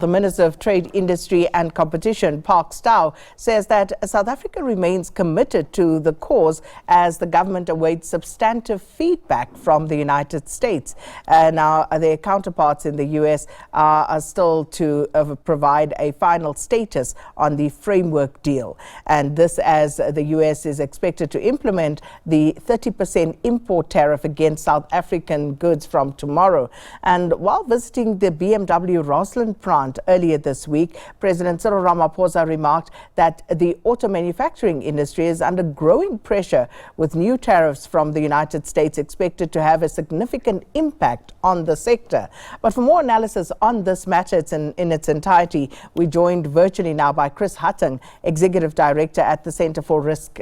The Minister of Trade, Industry and Competition, Park Stow, says that South Africa remains committed to the cause as the government awaits substantive feedback from the United States. Now, their counterparts in the US are still to provide a final status on the framework deal. And this as the US is expected to implement the 30% import tariff against South African goods from tomorrow. And while visiting the BMW Rosslyn plant earlier this week, President Cyril Ramaphosa remarked that the auto manufacturing industry is under growing pressure, with new tariffs from the United States expected to have a significant impact on the sector. But for more analysis on this matter in its entirety, we're joined virtually now by Chris Hattingh, Executive Director at the Center for Risk,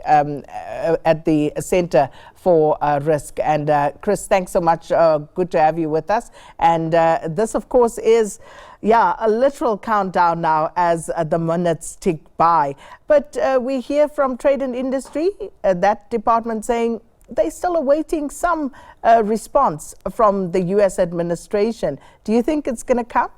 Risk. And Chris, thanks so much. Good to have you with us. And this, of course, is a literal countdown now as the minutes tick by. But we hear from Trade and Industry, that department, saying they're still awaiting some response from the U.S. administration. Do you think it's going to come?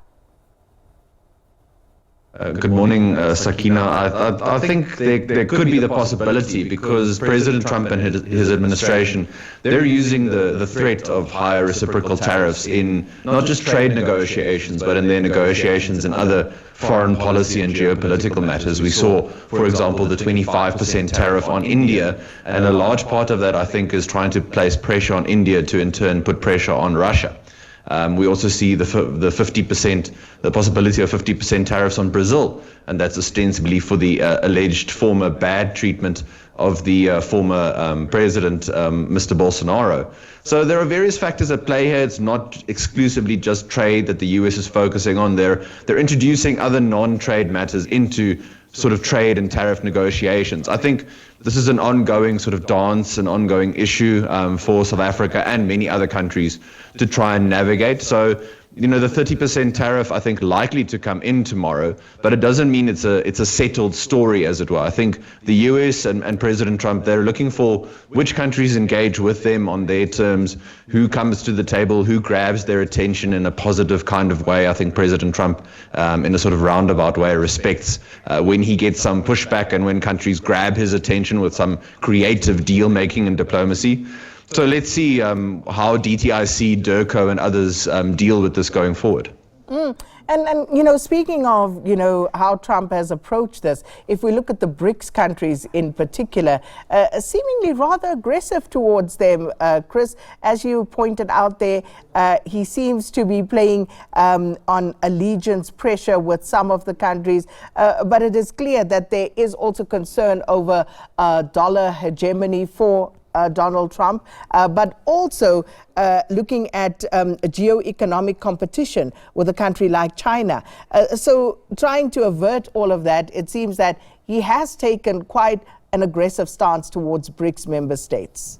Good morning, Sakina. I think there could be the possibility, because President Trump and his administration, they're using the threat of higher reciprocal tariffs in not just trade negotiations, but in their negotiations in other foreign policy and geopolitical matters. We saw, for example, the 25% tariff on India, and a large part of that, I think, is trying to place pressure on India to in turn put pressure on Russia. We also see the possibility of 50% tariffs on Brazil, and that's ostensibly for the alleged former bad treatment of the former president, Mr. Bolsonaro. So there are various factors at play here. It's not exclusively just trade that the U.S. is focusing on. They're introducing other non-trade matters into sort of trade and tariff negotiations. I think this is an ongoing sort of dance, an ongoing issue for South Africa and many other countries to try and navigate. So, the 30% tariff, I think, likely to come in tomorrow, but it doesn't mean it's a settled story, as it were. I think the US and President Trump, they're looking for which countries engage with them on their terms, who comes to the table, who grabs their attention in a positive kind of way. I think President Trump, in a sort of roundabout way, respects when he gets some pushback and when countries grab his attention with some creative deal-making and diplomacy. So let's see how DTIC, DIRCO and others deal with this going forward. And speaking of, how Trump has approached this, if we look at the BRICs countries in particular, seemingly rather aggressive towards them, Chris, as you pointed out there, he seems to be playing on allegiance pressure with some of the countries, but it is clear that there is also concern over dollar hegemony for Donald Trump, but also looking at geo-economic competition with a country like China. So trying to avert all of that, it seems that he has taken quite an aggressive stance towards BRICS member states.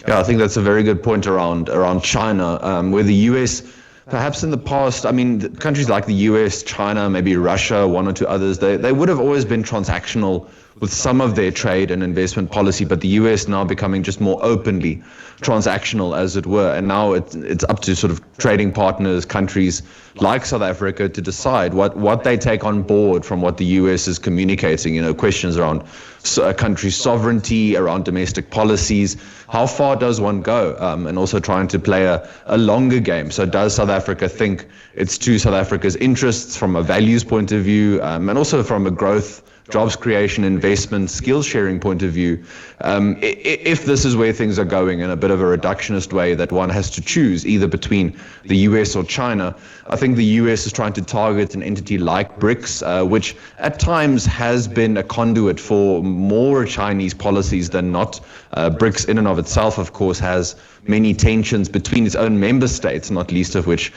Yeah, I think that's a very good point around China, where the US, perhaps in the past, countries like the US, China, maybe Russia, one or two others, they would have always been transactional with some of their trade and investment policy, but the US now becoming just more openly transactional, as it were. And now it's up to sort of trading partners, countries like South Africa, to decide what they take on board from what the US is communicating. Questions around a country's sovereignty, around domestic policies. How far does one go? And also trying to play a longer game. So does South Africa think it's to South Africa's interests from a values point of view, and also from a growth, jobs creation, investment, skills sharing point of view? If this is where things are going in a bit of a reductionist way, that one has to choose either between the US or China, I think the US is trying to target an entity like BRICS, which at times has been a conduit for more Chinese policies than not. BRICS in and of itself, of course, has many tensions between its own member states, not least of which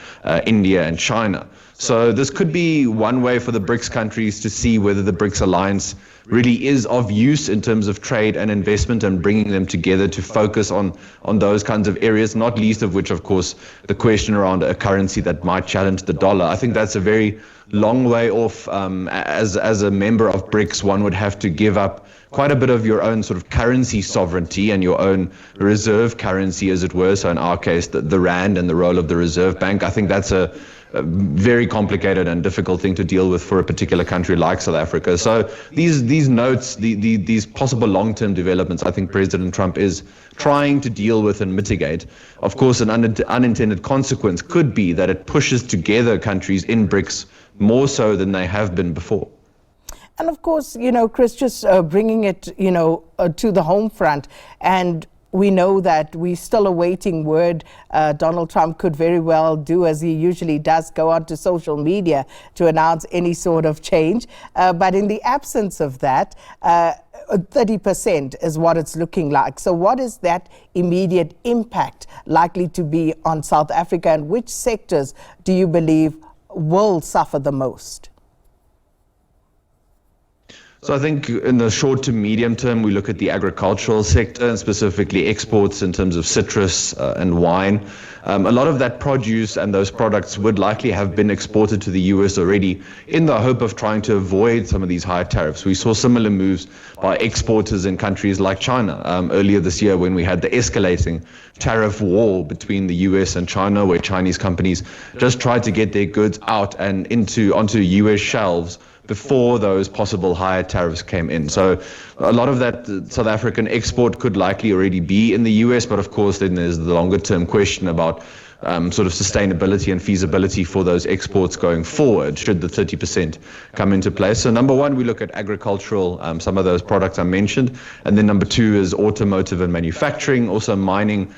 India and China. So this could be one way for the BRICS countries to see whether the BRICS alliance really is of use in terms of trade and investment, and bringing them together to focus on those kinds of areas, not least of which, of course, the question around a currency that might challenge the dollar. I think that's a very long way off. As a member of BRICS, one would have to give up quite a bit of your own sort of currency sovereignty and your own reserve currency, as it were. So in our case, the rand and the role of the Reserve Bank. I think that's a a very complicated and difficult thing to deal with for a particular country like South Africa. So these notes, these possible long-term developments, I think President Trump is trying to deal with and mitigate. Of course, an unintended consequence could be that it pushes together countries in BRICS more so than they have been before. And of course, Chris, just bringing it, to the home front, and we know that we're still awaiting word. Donald Trump could very well do as he usually does, go onto social media to announce any sort of change. But in the absence of that, 30% is what it's looking like. So what is that immediate impact likely to be on South Africa, and which sectors do you believe will suffer the most? So I think in the short to medium term, we look at the agricultural sector and specifically exports in terms of citrus and wine. A lot of that produce and those products would likely have been exported to the US already in the hope of trying to avoid some of these higher tariffs. We saw similar moves by exporters in countries like China earlier this year when we had the escalating tariff war between the US and China, where Chinese companies just tried to get their goods out and onto US shelves before those possible higher tariffs came in. So a lot of that South African export could likely already be in the US, but of course then there's the longer term question about sort of sustainability and feasibility for those exports going forward, should the 30% come into place. So number one, we look at agricultural, some of those products I mentioned, and then number two is automotive and manufacturing, also mining.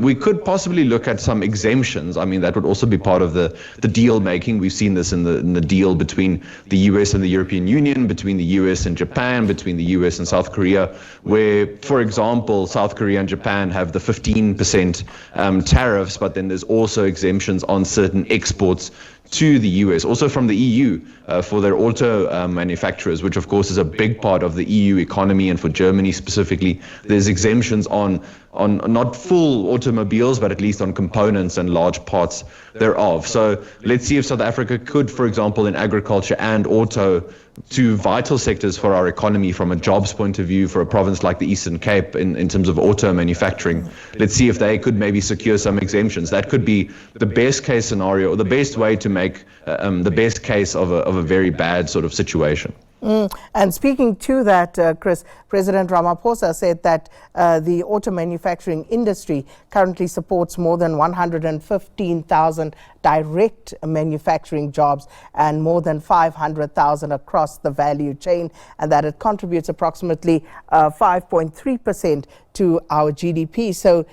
We could possibly look at some exemptions. I mean, that would also be part of the deal making. We've seen this in the deal between the US and the European Union, between the US and Japan, between the US and South Korea, where, for example, South Korea and Japan have the 15% tariffs, but then there's also exemptions on certain exports to the US, also from the EU for their auto manufacturers, which of course is a big part of the EU economy, and for Germany specifically, there's exemptions on not full automobiles, but at least on components and large parts thereof. So let's see if South Africa could, for example, in agriculture and auto, two vital sectors for our economy from a jobs point of view for a province like the Eastern Cape in terms of auto manufacturing. Let's see if they could maybe secure some exemptions. That could be the best case scenario, or the best way to make the best case of a very bad sort of situation. And speaking to that, Chris, President Ramaphosa said that the auto manufacturing industry currently supports more than 115,000 direct manufacturing jobs and more than 500,000 across the value chain, and that it contributes approximately 5.3% to our GDP. So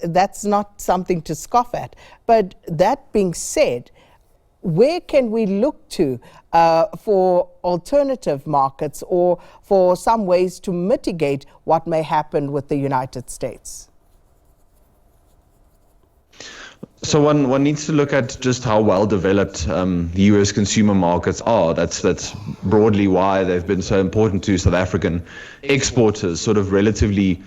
that's not something to scoff at. But that being said, where can we look to for alternative markets or for some ways to mitigate what may happen with the United States? So one needs to look at just how well developed the US consumer markets are. That's broadly why they've been so important to South African exporters, sort of relatively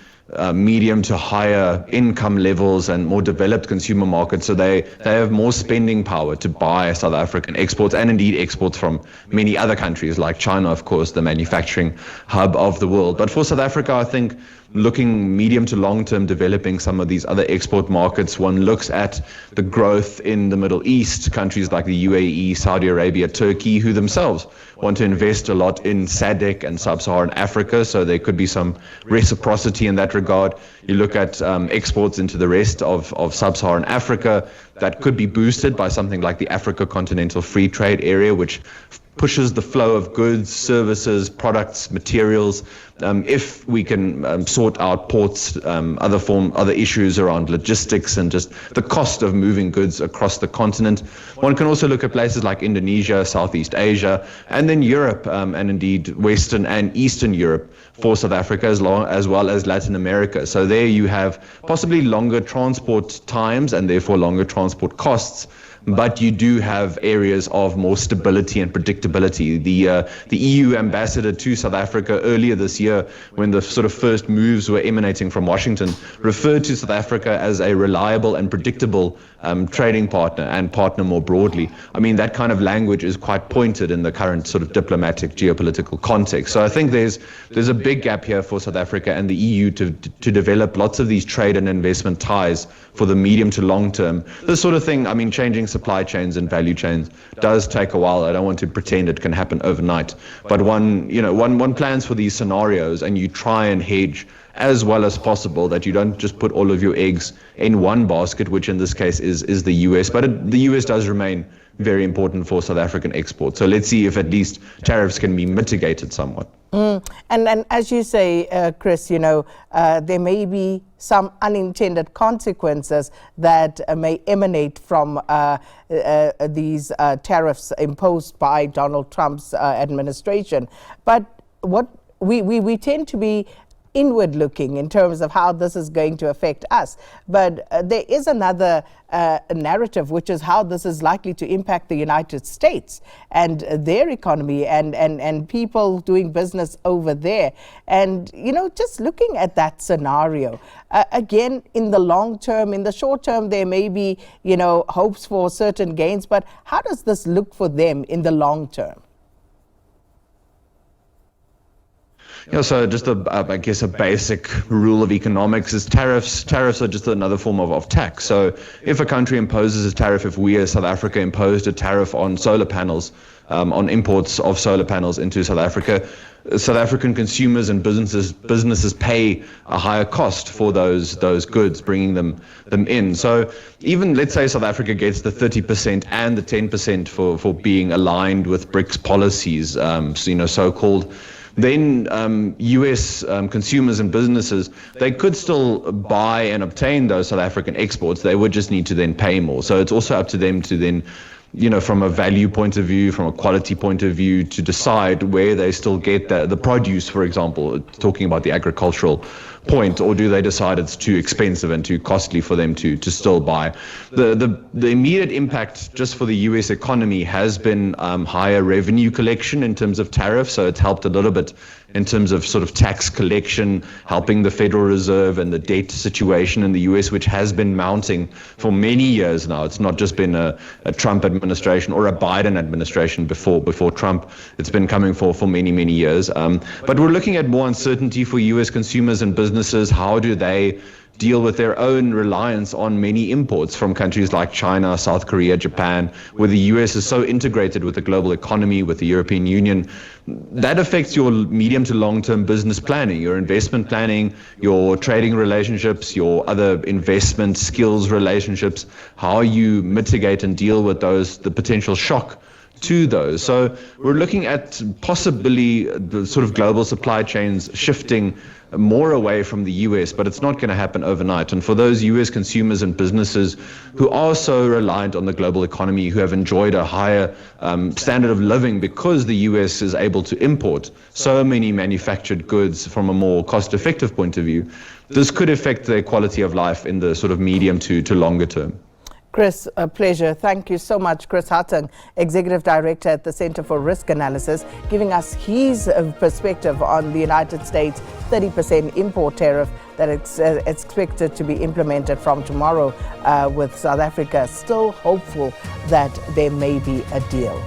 medium to higher income levels and more developed consumer markets. So they have more spending power to buy South African exports, and indeed exports from many other countries like China, of course, the manufacturing hub of the world. But for South Africa, I think looking medium to long term, developing some of these other export markets, one looks at the growth in the Middle East, countries like the UAE, Saudi Arabia, Turkey, who themselves want to invest a lot in SADC and sub-Saharan Africa, so there could be some reciprocity in that regard. You look at exports into the rest of sub-Saharan Africa, that could be boosted by something like the Africa Continental Free Trade Area, which pushes the flow of goods, services, products, materials. If we can sort out ports, other issues around logistics and just the cost of moving goods across the continent. One can also look at places like Indonesia, Southeast Asia, and then Europe, and indeed Western and Eastern Europe for South Africa, as well as Latin America. So there you have possibly longer transport times and therefore longer transport costs, but you do have areas of more stability and predictability. The EU ambassador to South Africa earlier this year, when the sort of first moves were emanating from Washington, referred to South Africa as a reliable and predictable trading partner and partner more broadly. I mean, that kind of language is quite pointed in the current sort of diplomatic geopolitical context. So I think there's a big gap here for South Africa and the EU to develop lots of these trade and investment ties for the medium to long term. This sort of thing, I mean, changing supply chains and value chains does take a while. I don't want to pretend it can happen overnight, but one plans for these scenarios, and you try and hedge as well as possible, that you don't just put all of your eggs in one basket, which in this case is the US. But the US does remain very important for South African exports. So let's see if at least tariffs can be mitigated somewhat. And as you say, Chris, there may be some unintended consequences that may emanate from these tariffs imposed by Donald Trump's administration. But what we tend to be inward looking in terms of how this is going to affect us. But there is another narrative, which is how this is likely to impact the United States and their economy and people doing business over there. And, just looking at that scenario, again, in the long term, in the short term, there may be, hopes for certain gains. But how does this look for them in the long term? So just I guess a basic rule of economics is tariffs. Tariffs are just another form of tax. So if a country imposes a tariff, if we as South Africa imposed a tariff on solar panels, on imports of solar panels into South Africa, South African consumers and businesses pay a higher cost for those goods, bringing them in. So even, let's say, South Africa gets the 30% and the 10% for being aligned with BRICs policies, so-called, then U.S. consumers and businesses, they could still buy and obtain those South African exports. They would just need to then pay more. So it's also up to them to then, from a value point of view, from a quality point of view, to decide where they still get the produce, for example, talking about the agricultural point, or do they decide it's too expensive and too costly for them to still buy. The immediate impact just for the US economy has been higher revenue collection in terms of tariffs, so it's helped a little bit in terms of sort of tax collection, helping the Federal Reserve and the debt situation in the US, which has been mounting for many years now. It's not just been a Trump administration or a Biden administration before Trump. It's been coming for many, many years. But we're looking at more uncertainty for US consumers and businesses. How do they deal with their own reliance on many imports from countries like China, South Korea, Japan, where the US is so integrated with the global economy, with the European Union? That affects your medium to long-term business planning, your investment planning, your trading relationships, your other investment skills relationships, how you mitigate and deal with the potential shock to those. So we're looking at possibly the sort of global supply chains shifting more away from the US, but it's not going to happen overnight. And for those US consumers and businesses who are so reliant on the global economy, who have enjoyed a higher standard of living because the US is able to import so many manufactured goods from a more cost-effective point of view, this could affect their quality of life in the sort of medium to longer term. Chris, a pleasure. Thank you so much. Chris Hattingh, Executive Director at the Center for Risk Analysis, giving us his perspective on the United States 30% import tariff that is expected to be implemented from tomorrow, with South Africa still hopeful that there may be a deal.